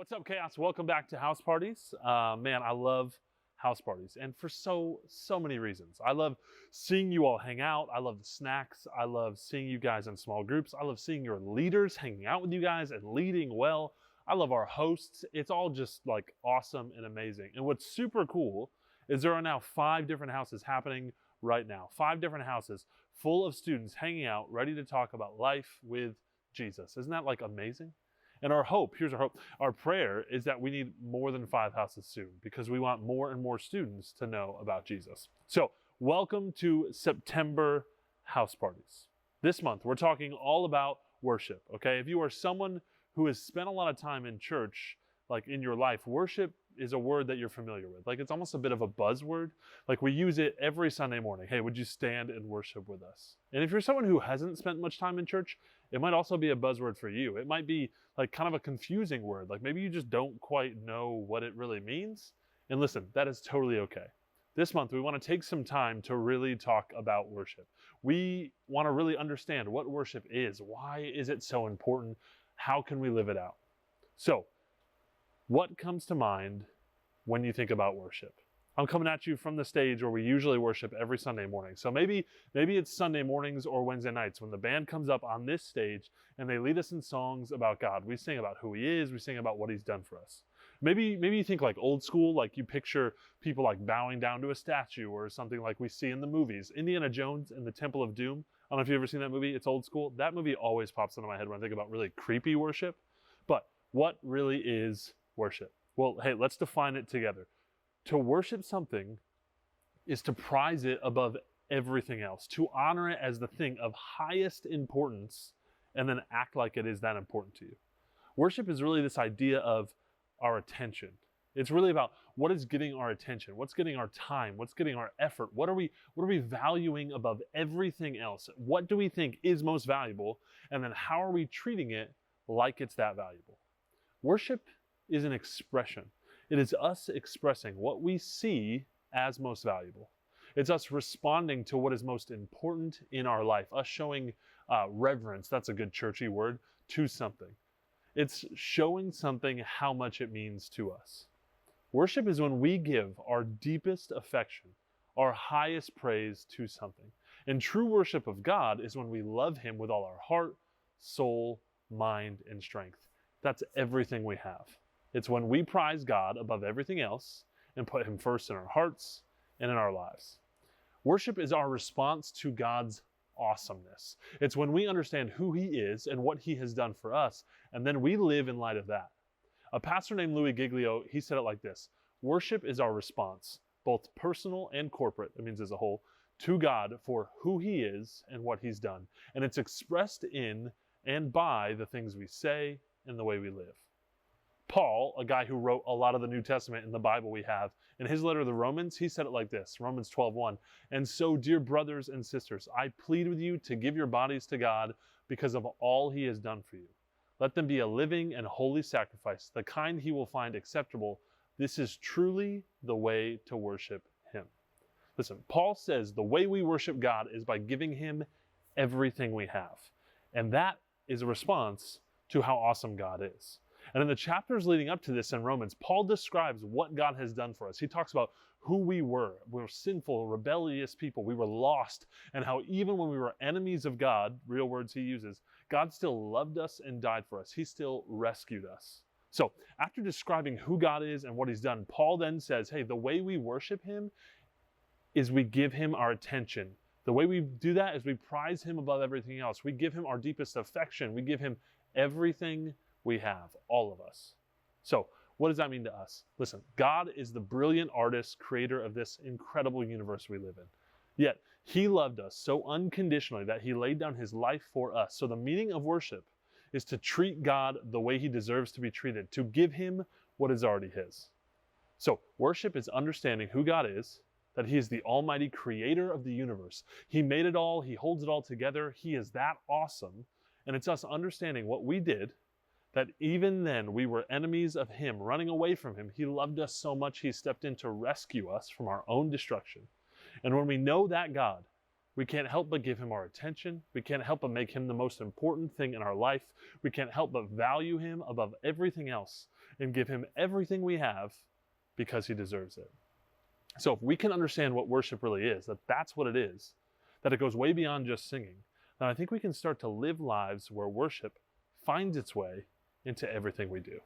What's up, Chaos? Welcome back to House Parties. Man, I love house parties, and for so many reasons. I love seeing you all hang out. I love the snacks. I love seeing you guys in small groups. I love seeing your leaders hanging out with you guys and leading well. I love our hosts. It's all just like awesome and amazing. And what's super cool is there are now 5 different houses happening right now. 5 different houses full of students hanging out, ready to talk about life with Jesus. Isn't that like amazing? And our hope, here's our hope, our prayer is that we need more than 5 houses soon because we want more and more students to know about Jesus. So welcome to September House Parties. This month, we're talking all about worship, okay? If you are someone who has spent a lot of time in church, like in your life, worship is a word that you're familiar with. Like it's almost a bit of a buzzword. Like we use it every Sunday morning. Hey, would you stand and worship with us? And if you're someone who hasn't spent much time in church, it might also be a buzzword for you. It might be like kind of a confusing word. Like maybe you just don't quite know what it really means. And listen, that is totally okay. This month, we want to take some time to really talk about worship. We want to really understand what worship is. Why is it so important? How can we live it out? So, what comes to mind when you think about worship? I'm coming at you from the stage where we usually worship every Sunday morning. So maybe it's Sunday mornings or Wednesday nights when the band comes up on this stage and they lead us in songs about God. We sing about who he is, we sing about what he's done for us. Maybe you think like old school, like you picture people like bowing down to a statue or something like we see in the movies. Indiana Jones and the Temple of Doom. I don't know if you've ever seen that movie. It's old school. That movie always pops into my head when I think about really creepy worship. But what really is worship? Well, hey, let's define it together. To worship something is to prize it above everything else, to honor it as the thing of highest importance, and then act like it is that important to you. Worship is really this idea of our attention. It's really about what is getting our attention, what's getting our time, what's getting our effort, what are we valuing above everything else? What do we think is most valuable? And then how are we treating it like it's that valuable? Worship is an expression. It is us expressing what we see as most valuable. It's us responding to what is most important in our life, us showing reverence, that's a good churchy word, to something. It's showing something how much it means to us. Worship is when we give our deepest affection, our highest praise to something. And true worship of God is when we love him with all our heart, soul, mind, and strength. That's everything we have. It's when we prize God above everything else and put him first in our hearts and in our lives. Worship is our response to God's awesomeness. It's when we understand who he is and what he has done for us, and then we live in light of that. A pastor named Louis Giglio, he said it like this: worship is our response, both personal and corporate, that means as a whole, to God for who he is and what he's done. And it's expressed in and by the things we say and the way we live. Paul, a guy who wrote a lot of the New Testament in the Bible we have, in his letter to the Romans, he said it like this, Romans 12:1. And so, dear brothers and sisters, I plead with you to give your bodies to God because of all he has done for you. Let them be a living and holy sacrifice, the kind he will find acceptable. This is truly the way to worship him. Listen, Paul says the way we worship God is by giving him everything we have. And that is a response to how awesome God is. And in the chapters leading up to this in Romans, Paul describes what God has done for us. He talks about who we were. We were sinful, rebellious people. We were lost. And how even when we were enemies of God, real words he uses, God still loved us and died for us. He still rescued us. So after describing who God is and what he's done, Paul then says, hey, the way we worship him is we give him our attention. The way we do that is we prize him above everything else. We give him our deepest affection. We give him everything we have, all of us. So what does that mean to us? Listen, God is the brilliant artist, creator of this incredible universe we live in. Yet he loved us so unconditionally that he laid down his life for us. So the meaning of worship is to treat God the way he deserves to be treated, to give him what is already his. So worship is understanding who God is, that he is the almighty creator of the universe. He made it all, he holds it all together, he is that awesome. And it's us understanding what we did, that even then we were enemies of him, running away from him. He loved us so much he stepped in to rescue us from our own destruction. And when we know that God, We can't help but give him our attention. We can't help but make him the most important thing in our life. We can't help but value him above everything else and give him everything we have because he deserves it. So if we can understand what worship really is, that that's what it is, that it goes way beyond just singing, then I think we can start to live lives where worship finds its way into everything we do.